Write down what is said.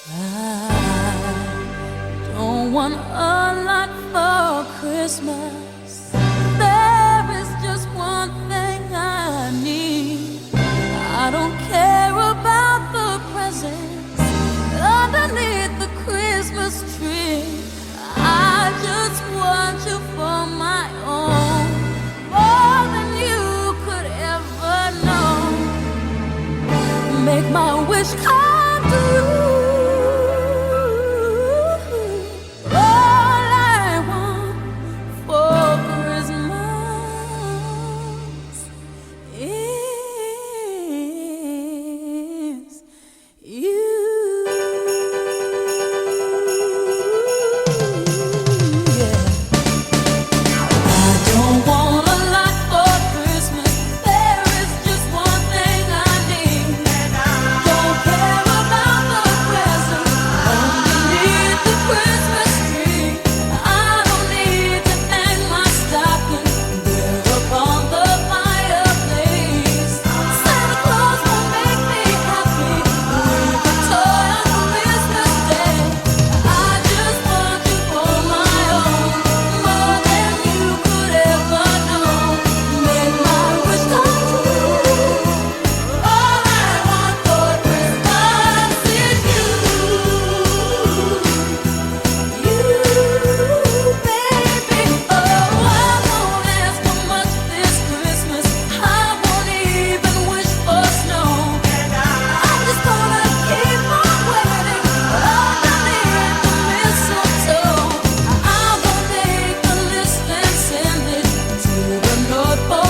I don't want a lot for Christmas. There is just one thing I need. I don't care about the presents underneath the Christmas tree. I just want you for my own, more than you could ever know. Make my wish come true. North Pole.